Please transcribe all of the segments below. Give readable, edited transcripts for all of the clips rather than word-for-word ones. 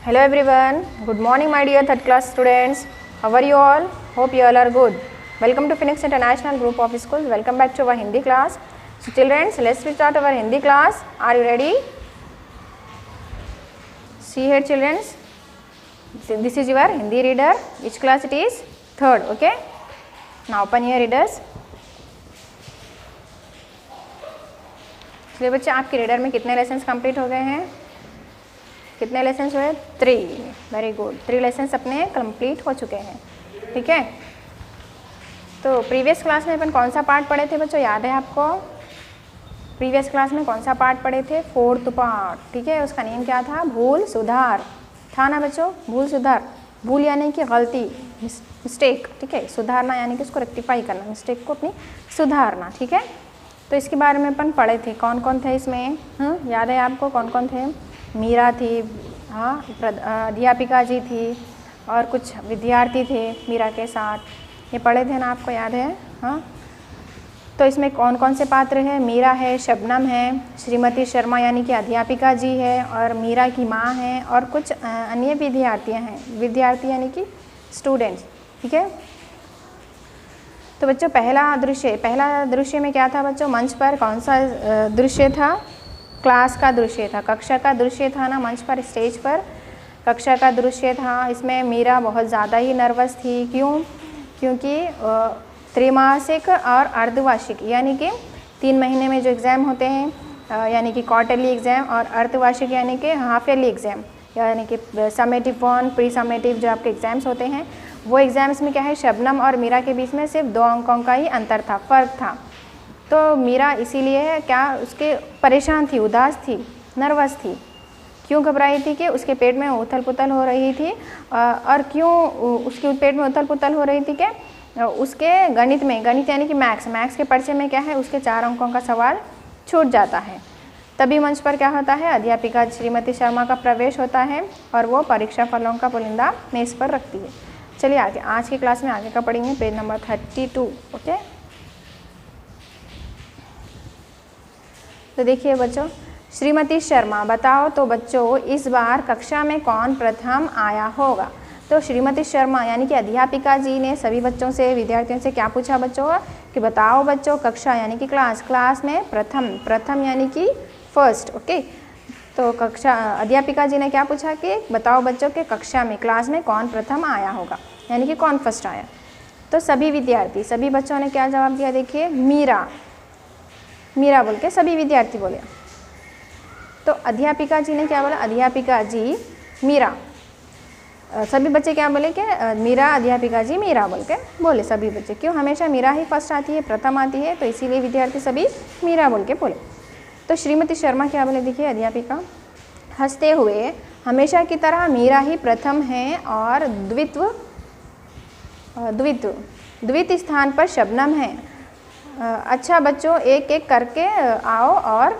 Hello everyone, good morning my dear third class students. How are you all? Hope you all are good. Welcome to Phoenix International Group of Schools. Welcome back to our Hindi class. So children, let's start our Hindi class. Are you ready? See here children, this is your Hindi reader. Which class it is? Third, okay? Now open your readers. चलिए बच्चे, आपके reader में कितने lessons complete हो गए हैं? कितने lessons हुए? 3. Very good. 3 लेसन्स अपने कंप्लीट हो चुके हैं. ठीक है. तो प्रीवियस क्लास में अपन कौन सा पार्ट पढ़े थे बच्चों, याद है आपको? प्रीवियस क्लास में कौन सा पार्ट पढ़े थे? 4th part. ठीक है. उसका नेम क्या था? भूल सुधार था ना बच्चों? भूल सुधार. भूल यानी कि गलती, मिस्टेक. ठीक है. सुधारना यानी कि उसको रेक्टिफाई करना, मिस्टेक को अपनी सुधारना. ठीक है. तो इसके बारे में अपन पढ़े थे. कौन कौन थे इसमें? याद है आपको कौन कौन थे? मीरा थी, हाँ, अध्यापिका जी थी और कुछ विद्यार्थी थे मीरा के साथ. ये पढ़े थे ना, आपको याद है? हाँ. तो इसमें कौन कौन से पात्र हैं? मीरा है, शबनम है, श्रीमती शर्मा यानी कि अध्यापिका जी है और मीरा की माँ है और कुछ अन्य विद्यार्थियाँ हैं. विद्यार्थी यानी कि स्टूडेंट्स. ठीक है. तो बच्चों पहला दृश्य में क्या था बच्चों? मंच पर कौन सा दृश्य था? क्लास का दृश्य था, कक्षा का दृश्य था ना. मंच पर, स्टेज पर कक्षा का दृश्य था. इसमें मीरा बहुत ज़्यादा ही नर्वस थी. क्यों? क्योंकि त्रैमासिक और अर्धवार्षिक यानी कि 3 महीने में जो एग्ज़ाम होते हैं, यानी कि क्वार्टरली एग्ज़ाम, और अर्धवार्षिक यानी कि हाफ ईयरली एग्ज़ाम, यानी कि समेटिव 1, प्री समेटिव जो आपके एग्ज़ाम्स होते हैं, वो एग्ज़ाम्स में क्या है, शबनम और मीरा के बीच में सिर्फ 2 अंकों का ही अंतर था, फ़र्क था. तो मीरा इसीलिए क्या उसके परेशान थी, उदास थी, नर्वस थी. क्यों घबराई थी? कि उसके पेट में उथल पुथल हो रही थी. और क्यों उसके पेट में उथल पुथल हो रही थी? कि उसके गणित यानी कि मैथ्स के पर्चे में क्या है, उसके 4 अंकों का सवाल छूट जाता है. तभी मंच पर क्या होता है, अध्यापिका श्रीमती शर्मा का प्रवेश होता है और वो परीक्षा फलों का पुलिंदा मेज़ पर रखती है. चलिए आगे, आज की क्लास में आगे का पढ़ेंगे, पेज नंबर 32. ओके. तो देखिए बच्चों, श्रीमती शर्मा, बताओ तो बच्चों इस बार कक्षा में कौन प्रथम आया होगा? तो श्रीमती शर्मा यानी कि अध्यापिका जी ने सभी बच्चों से, विद्यार्थियों से क्या पूछा बच्चों? कि बताओ बच्चों कक्षा यानी कि क्लास में प्रथम यानी कि फर्स्ट. ओके. तो कक्षा अध्यापिका जी ने क्या पूछा कि बताओ बच्चों के कक्षा में, क्लास में कौन प्रथम आया होगा, यानी कि कौन फर्स्ट आया? तो सभी बच्चों ने क्या जवाब दिया? देखिए, मीरा बोल के सभी विद्यार्थी बोले. तो अध्यापिका जी ने क्या बोला? अध्यापिका जी मीरा. सभी बच्चे क्या बोले? कि मीरा, अध्यापिका जी मीरा बोल के बोले सभी बच्चे. क्यों? हमेशा मीरा ही फर्स्ट आती है, प्रथम आती है, तो इसीलिए विद्यार्थी सभी मीरा बोल के बोले. तो श्रीमती शर्मा क्या बोले? देखिए, अध्यापिका हंसते हुए, हमेशा की तरह मीरा ही प्रथम है और द्वितीय स्थान पर शबनम है. अच्छा बच्चों, एक एक करके आओ और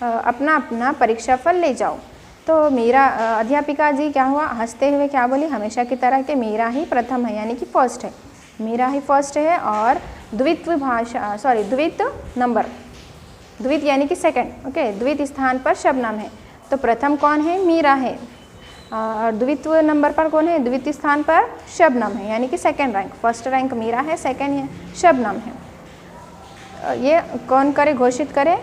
अपना अपना परीक्षा फल ले जाओ. तो मीरा, अध्यापिका जी क्या हुआ, हंसते हुए क्या बोली? हमेशा की तरह के मीरा ही प्रथम है यानी कि फर्स्ट है. मीरा ही फर्स्ट है और द्वितीय यानी कि सेकंड. ओके. द्वितीय स्थान पर शबनम है. तो प्रथम कौन है? मीरा है. और द्वितीय नंबर पर कौन है? द्वितीय स्थान पर शबनम है यानी कि second rank. First rank Meera है, सेकंड है शबनम है. ये कौन करे? घोषित करे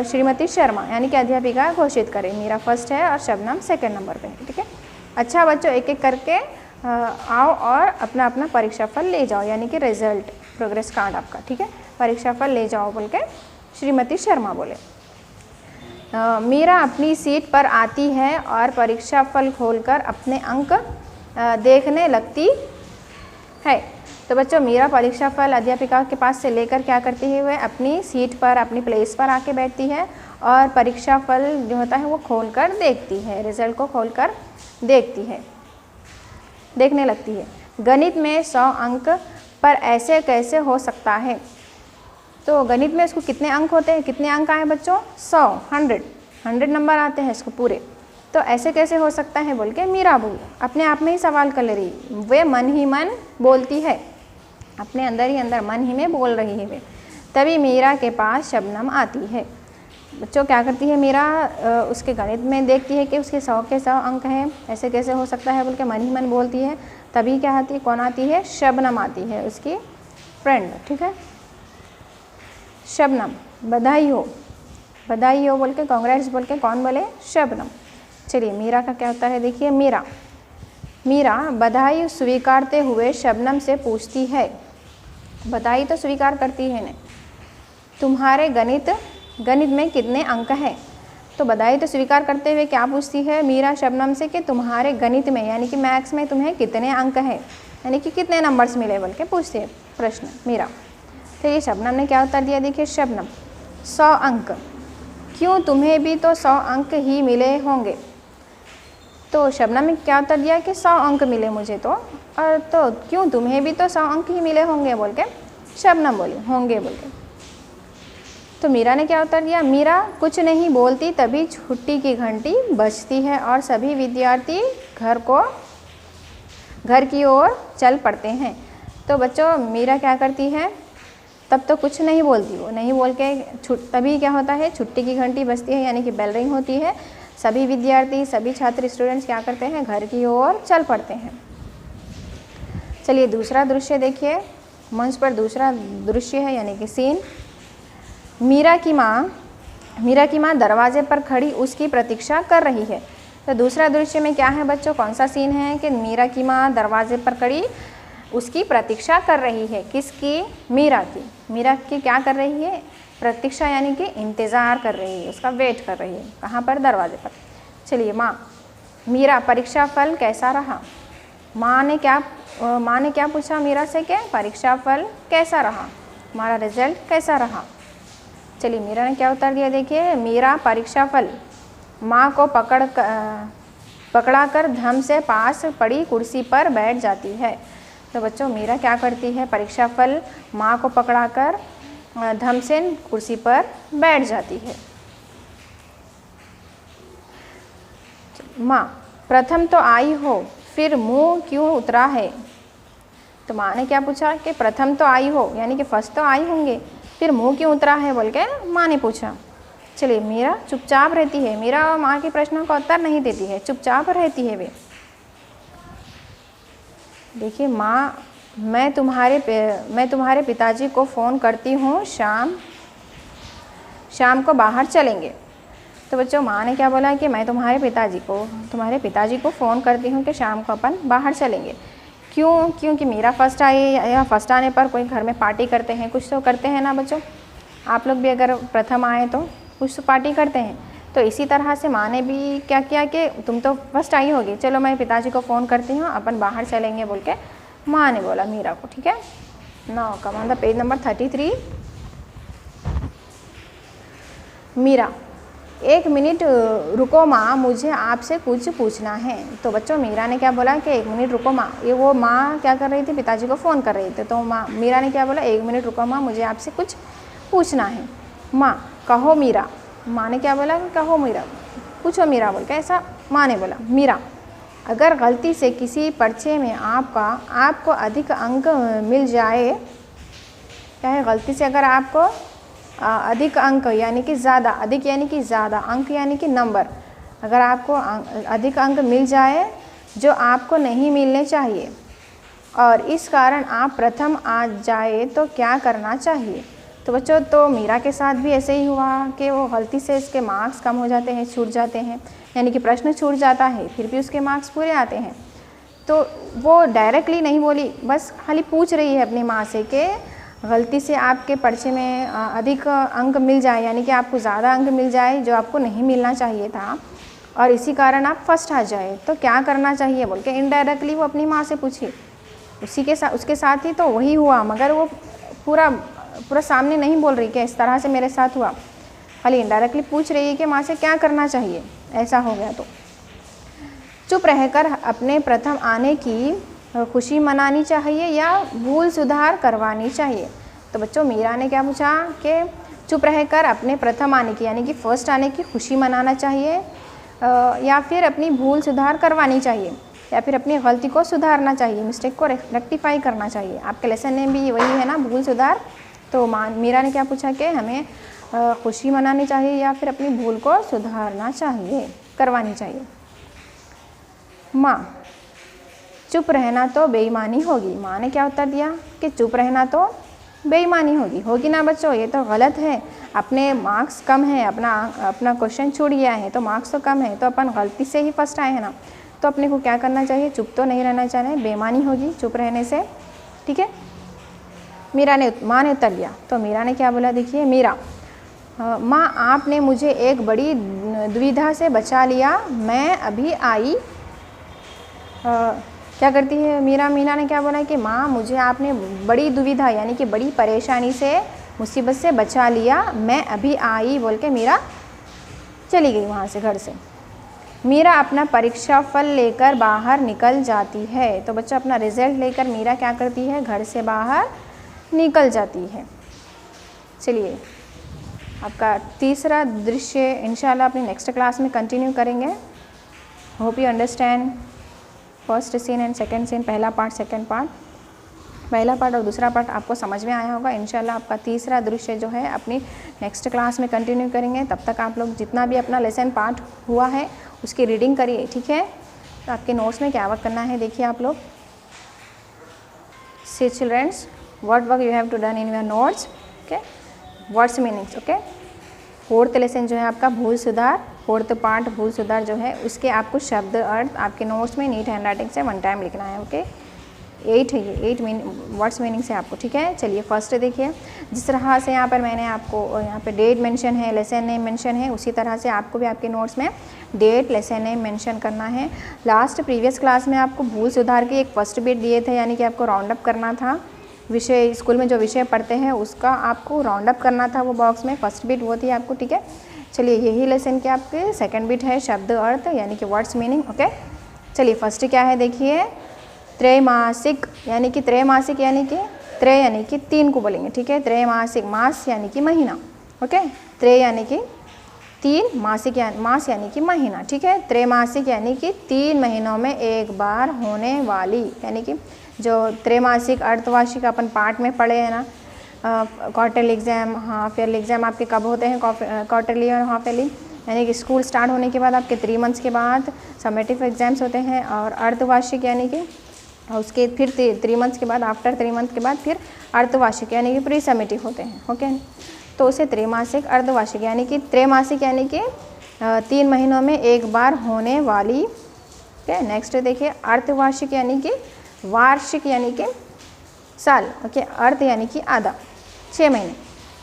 श्रीमती शर्मा यानी कि अध्यापिका घोषित करे. मीरा फर्स्ट है और शबनम सेकंड नंबर पे है. ठीक है. अच्छा बच्चों, एक एक करके आओ और अपना अपना परीक्षा फल ले जाओ, यानी कि रिजल्ट, प्रोग्रेस कार्ड आपका. ठीक है. परीक्षा फल ले जाओ बोल के श्रीमती शर्मा बोले. मीरा अपनी सीट पर आती है और परीक्षा फल खोलकर अपने अंक देखने लगती है. तो बच्चों, मीरा परीक्षा फल अध्यापिका के पास से लेकर क्या करती है? वह अपनी सीट पर, अपनी प्लेस पर आके बैठती है और परीक्षा फल जो होता है वो खोलकर देखती है, रिजल्ट को खोलकर देखने लगती है. गणित में 100 अंक पर ऐसे कैसे हो सकता है? तो गणित में इसको कितने अंक होते हैं? कितने अंक आए बच्चों? 100 नंबर आते हैं इसको पूरे. तो ऐसे कैसे हो सकता है बोल के मीरा अपने आप में ही सवाल कर ले रही. वे मन ही मन बोलती है, अपने अंदर ही अंदर मन ही में बोल रही है वे. तभी मीरा के पास शबनम आती है. बच्चों क्या करती है मीरा, उसके गणित में देखती है कि उसके 100 के 100 अंक हैं, ऐसे कैसे हो सकता है बोल के मन ही मन बोलती है। तभी क्या आती है, कौन आती है, शबनम आती है, उसकी फ्रेंड। ठीक है, शबनम, बधाई हो बोल के, कांग्रेट्स बोल के कौन बोले, शबनम। चलिए मीरा का क्या होता है, देखिए मीरा बधाई स्वीकारते हुए शबनम से पूछती है, बधाई तो स्वीकार करती है ने, तुम्हारे गणित में कितने अंक हैं। तो बधाई तो स्वीकार करते हुए क्या पूछती है मीरा शबनम से कि तुम्हारे गणित में यानी कि मैथ्स में तुम्हें कितने अंक हैं, यानी कि कितने नंबर्स मिले बोल के पूछती है प्रश्न मीरा। तो ये शबनम ने क्या उत्तर दिया, देखिए शबनम 100 अंक। क्यों, तुम्हें भी तो 100 अंक ही मिले होंगे। तो शबनम ने क्या उत्तर दिया कि 100 अंक मिले मुझे तो, और तो क्यों, तुम्हें भी तो 100 अंक ही मिले होंगे बोल के शबनम बोली, होंगे बोल के। तो मीरा ने क्या उत्तर दिया, मीरा कुछ नहीं बोलती, तभी छुट्टी की घंटी बजती है और सभी विद्यार्थी घर की ओर चल पड़ते हैं। तो बच्चों मीरा क्या करती है, तब तो कुछ नहीं बोलती, वो नहीं बोल के तभी क्या होता है, छुट्टी की घंटी बजती है यानी कि बेल रिंग होती है, सभी विद्यार्थी सभी छात्र स्टूडेंट्स क्या करते हैं, घर की ओर चल पड़ते हैं। चलिए दूसरा दृश्य देखिए, मंच पर दूसरा दृश्य है यानी कि सीन। मीरा की माँ दरवाजे पर खड़ी उसकी प्रतीक्षा कर रही है। तो दूसरा दृश्य में क्या है बच्चों, कौन सा सीन है कि मीरा की माँ दरवाजे पर खड़ी उसकी प्रतीक्षा कर रही है। किसकी, मीरा की क्या कर रही है, प्रतीक्षा यानी कि इंतज़ार कर रही है, उसका वेट कर रही है। कहाँ पर, दरवाजे पर। चलिए मीरा परीक्षा फल कैसा रहा। माँ ने क्या पूछा मीरा से कि परीक्षा फल कैसा रहा, हमारा रिजल्ट कैसा रहा। चलिए मीरा ने क्या उत्तर दिया, देखिए मीरा परीक्षा फल माँ को पकड़ाकर धम से पास पड़ी कुर्सी पर बैठ जाती है। तो बच्चों मीरा क्या करती है, परीक्षा फल माँ को पकड़ाकर धम से कुर्सी पर बैठ जाती है। माँ, प्रथम तो आई हो, फिर मुँह क्यों उतरा है। तो माँ ने क्या पूछा कि प्रथम तो आई हो यानी कि फर्स्ट तो आई होंगे, फिर मुँह क्यों उतरा है बोल के माँ ने पूछा। चलिए मीरा चुपचाप रहती है, मीरा माँ के प्रश्नों का उत्तर नहीं देती है, चुपचाप रहती है वे। देखिए माँ, मैं तुम्हारे पिताजी को फ़ोन करती हूँ, शाम को बाहर चलेंगे। तो बच्चों माँ ने क्या बोला कि मैं तुम्हारे पिताजी को फ़ोन करती हूँ कि शाम को अपन बाहर चलेंगे। क्यों, क्योंकि मीरा फर्स्ट आई, या फर्स्ट आने पर कोई घर में पार्टी करते हैं, कुछ तो करते हैं ना बच्चों। आप लोग भी अगर प्रथम आए तो कुछ तो पार्टी करते हैं। तो इसी तरह से माँ ने भी क्या किया कि तुम तो फर्स्ट आई होगी, चलो मैं पिताजी को फ़ोन करती हूँ, अपन बाहर चलेंगे बोल के माँ ने बोला मीरा को। ठीक है, now come on the page number 33। Meera, 1 minute रुको माँ, मुझे आपसे कुछ पूछना है। तो बच्चों मीरा ने क्या बोला कि 1 मिनट रुको माँ, ये वो माँ क्या कर रही थी, पिताजी को फ़ोन कर रही थी। तो मीरा ने क्या बोला, 1 मिनट रुको माँ, मुझे आपसे कुछ पूछना है। माँ, कहो मीरा। माँ ने क्या बोला कि कहो मीरा, पूछो मीरा बोल के ऐसा माँ ने बोला। मीरा, अगर गलती से किसी पर्चे में आपको अधिक अंक मिल जाए, क्या है, गलती से अगर आपको अधिक अंक यानी कि ज़्यादा, अधिक यानी कि ज़्यादा, अंक यानी कि नंबर, अगर आपको अधिक अंक मिल जाए जो आपको नहीं मिलने चाहिए और इस कारण आप प्रथम आ जाए तो क्या करना चाहिए। तो बच्चों तो मीरा के साथ भी ऐसे ही हुआ कि वो गलती से इसके मार्क्स कम हो जाते हैं, छूट जाते हैं, यानी कि प्रश्न छूट जाता है, फिर भी उसके मार्क्स पूरे आते हैं। तो वो डायरेक्टली नहीं बोली, बस खाली पूछ रही है अपनी माँ से कि गलती से आपके पर्चे में अधिक अंक मिल जाए, यानी कि आपको ज़्यादा अंक मिल जाए जो आपको नहीं मिलना चाहिए था और इसी कारण आप फर्स्ट आ जाए तो क्या करना चाहिए बोल के इनडायरेक्टली वो अपनी माँ से पूछी। उसके साथ ही तो वही हुआ, मगर वो पूरा सामने नहीं बोल रही कि इस तरह से मेरे साथ हुआ, खाली इनडायरेक्टली पूछ रही है कि माँ से क्या करना चाहिए, ऐसा हो गया तो। चुप रहकर अपने प्रथम आने की खुशी मनानी चाहिए या भूल सुधार करवानी चाहिए। तो बच्चों मीरा ने क्या पूछा कि चुप रहकर अपने प्रथम आने की यानी कि फर्स्ट आने की खुशी मनाना चाहिए या फिर अपनी भूल सुधार करवानी चाहिए या फिर अपनी गलती को सुधारना चाहिए, मिस्टेक को रेक्टिफाई करना चाहिए। आपके लेसन में भी वही है ना, भूल सुधार। तो मीरा ने क्या पूछा कि हमें खुशी मनानी चाहिए या फिर अपनी भूल को सुधारना चाहिए, करवानी चाहिए। माँ, चुप रहना तो बेईमानी होगी। माँ ने क्या उत्तर दिया कि चुप रहना तो बेईमानी होगी ना बच्चों, ये तो गलत है। अपने मार्क्स कम है, अपना क्वेश्चन छूट गया है तो मार्क्स तो कम है, तो अपन गलती से ही फर्स्ट आए हैं ना, तो अपने को क्या करना चाहिए, चुप तो नहीं रहना चाहिए, बेईमानी होगी चुप रहने से। ठीक है, माँ ने उत्तर दिया। तो मीरा ने क्या बोला, देखिए मीरा, माँ आपने मुझे एक बड़ी दुविधा से बचा लिया, मैं अभी आई। क्या करती है मीरा ने क्या बोला कि माँ मुझे आपने बड़ी दुविधा यानी कि बड़ी परेशानी से, मुसीबत से बचा लिया, मैं अभी आई बोल के मीरा चली गई वहाँ से, घर से। मीरा अपना परीक्षा फल लेकर बाहर निकल जाती है। तो बच्चों अपना रिजल्ट लेकर मीरा क्या करती है, घर से बाहर निकल जाती है। चलिए आपका तीसरा दृश्य इंशाल्लाह अपनी नेक्स्ट क्लास में कंटिन्यू करेंगे। Hope you understand first scene and second scene, पहला पार्ट सेकंड पार्ट, पहला पार्ट और दूसरा पार्ट आपको समझ में आया होगा। इंशाल्लाह आपका तीसरा दृश्य जो है अपनी नेक्स्ट क्लास में कंटिन्यू करेंगे। तब तक आप लोग जितना भी अपना लेसन पार्ट हुआ है उसकी रीडिंग करिए, ठीक है। तो आपके नोट्स में क्या वर्क करना है देखिए आप लोग। सी children's, what work you have to done in your notes, okay, words meanings, okay। Fourth lesson जो है आपका भूल सुधार, फोर्थ पार्ट भूल सुधार जो है उसके आपको शब्द अर्थ आपके नोट्स में नीट हैंड राइटिंग से 1 टाइम लिखना है, ओके। 8 है ये, 8 वर्ड्स मीनिंग से आपको, ठीक है। चलिए फर्स्ट देखिए, जिस तरह से यहाँ पर मैंने आपको यहाँ पे डेट मेंशन है, लेसन नेम मेंशन है, उसी तरह से आपको भी आपके नोट्स में डेट लेसन नेम मेंशन करना है। लास्ट प्रीवियस क्लास में आपको भूल सुधार के एक फर्स्ट बिट दिए थे, यानी कि आपको राउंड अप करना था विषय, स्कूल में जो विषय पढ़ते हैं उसका आपको राउंड अप करना था वो बॉक्स में, फर्स्ट बिट वो थी आपको, ठीक है। चलिए यही लेसन के आपके सेकंड बिट है शब्द अर्थ यानी कि वर्ड्स मीनिंग, ओके। चलिए फर्स्ट क्या है देखिए, त्रैमासिक यानी कि त्रैमासिक यानी कि त्रय यानी कि 3 को बोलेंगे, ठीक है। त्रैमासिक, मास यानी कि महीना, ओके। त्रय यानी कि 3, मासिक मास यानी कि महीना, ठीक है। त्रैमासिक यानी कि 3 महीनों में एक बार होने वाली, यानी कि जो त्रैमासिक अर्धवार्षिक अपन पार्ट में पढ़े हैं ना, quarterly exam, half yearly exam आपके कब होते हैं, क्वार्टरली और हाफ ईयरली, यानी कि स्कूल स्टार्ट होने के बाद आपके 3 मंथ्स के बाद समेटिव एग्जाम्स होते हैं। और अर्धवार्षिक यानी कि उसके फिर 3 मंथ्स के बाद, आफ्टर 3 मंथ के बाद फिर अर्धवार्षिक यानी कि प्री समेटिव होते हैं, ओके। तो उसे त्रैमासिक अर्धवार्षिक यानी कि त्रैमासिक यानी कि 3 महीनों में एक बार होने वाली, ओके। नेक्स्ट देखिए अर्धवार्षिक यानी कि वार्षिक यानी कि साल, ओके। अर्ध यानी कि आधा, 6 महीने,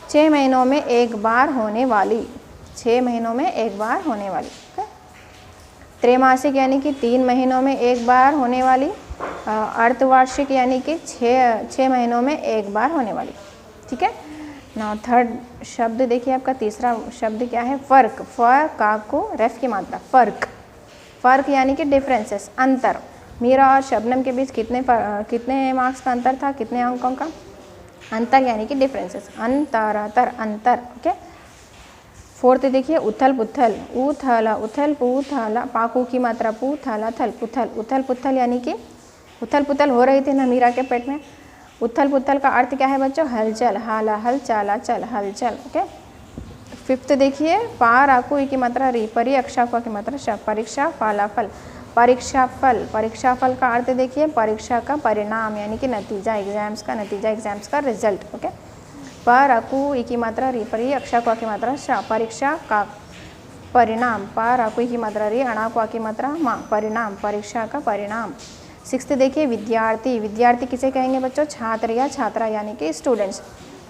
6 महीनों में एक बार होने वाली, 6 महीनों में एक बार होने वाली, ओके। त्रैमासिक यानी कि 3 महीनों में एक बार होने वाली, अर्धवार्षिक यानी कि 6 महीनों में एक बार होने वाली, ठीक है ना। थर्ड शब्द देखिए आपका तीसरा शब्द क्या है, फ़र्क, फ काको रेफ की मात्रा, फ़र्क, फ़र्क यानी कि डिफरेंसेस, अंतर। मीरा और शबनम के बीच कितने मार्क्स का अंतर था, कितने अंकों का अंतर, यानी कि डिफरेंसेस, अंतरातर, अंतर, ओके। फोर्थ देखिए उथल पुथल, उथला उथल पुथला, पाकू की मात्रा पुथला थल पुथल, उथल पुथल यानी कि उथल पुथल हो रही थी ना मीरा के पेट में। उथल पुथल का अर्थ क्या है बच्चों, हलचल, हाला हल चाला चल, हलचल, ओके। फिफ्थ देखिए पाराकू की मात्रा री, परी अक्षाकुआ की मात्रा श, परीक्षा फालाफल, परीक्षाफल, परीक्षाफल का अर्थ देखिए परीक्षा का परिणाम यानी कि नतीजा, एग्जाम्स का नतीजा, एग्जाम्स का रिजल्ट, ओके। पर अकु की मात्रा री, परी अक्षाकुआ की मात्रा श, परीक्षा का परिणाम, पर अकु की मात्रा री, अणाकुआ की मात्रा माँ, परिणाम, परीक्षा का परिणाम। सिक्स्थ देखिए विद्यार्थी, विद्यार्थी किसे कहेंगे बच्चों, छात्र या छात्रा यानी कि स्टूडेंट्स,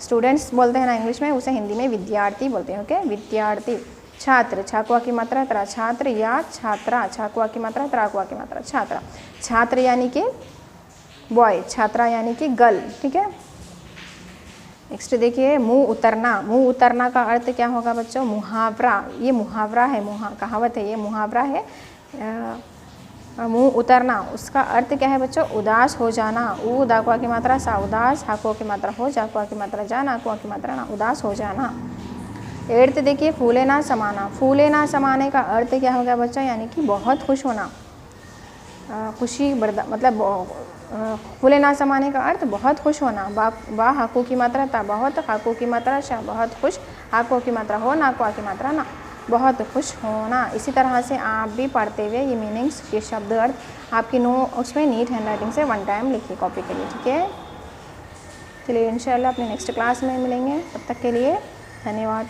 स्टूडेंट्स बोलते हैं ना इंग्लिश में, उसे हिंदी में विद्यार्थी बोलते हैं, ओके। विद्यार्थी। छात्र, छाकुआ की मात्रा त्रा, छात्र या छात्रा, छाकुआ की मात्रा त्राकुआ की मात्रा, छात्रा। छात्र यानी कि बॉय, छात्रा यानी कि गर्ल, ठीक है। नेक्स्ट देखिए मुंह उतरना, मुंह उतरना का अर्थ क्या होगा बच्चों, मुहावरा, ये मुहावरा है, कहावत है, ये मुहावरा है। मुंह उतरना उसका अर्थ क्या है बच्चों, उदास हो जाना, ऊ दाकुआ की मात्रा सा, उदास, हाकुआ की मात्रा हो, जाकुआ की मात्रा जा, नाकुआ की मात्रा ना, उदास हो जाना। 8th देखिए फूले ना समाना, फूले ना समाने का अर्थ क्या हो गया बच्चों, यानी कि बहुत खुश होना, खुशी मतलब फूले ना समाने का अर्थ बहुत खुश होना। बा हाकू की मात्रा ता, बहुत, हाकू की मात्रा शाह, बहुत खुश, आ को की मात्रा हो, ना को आ की मात्रा ना। बहुत खुश होना, इसी तरह से आप भी पढ़ते हुए ये मीनिंग्स के शब्द अर्थ आपकी उसमें नीट हैंड राइटिंग से 1 टाइम लिखिए कॉपी के लिए, ठीक है। चलिए इंशाल्लाह अपने नेक्स्ट क्लास में मिलेंगे, तब तक के लिए धन्यवाद।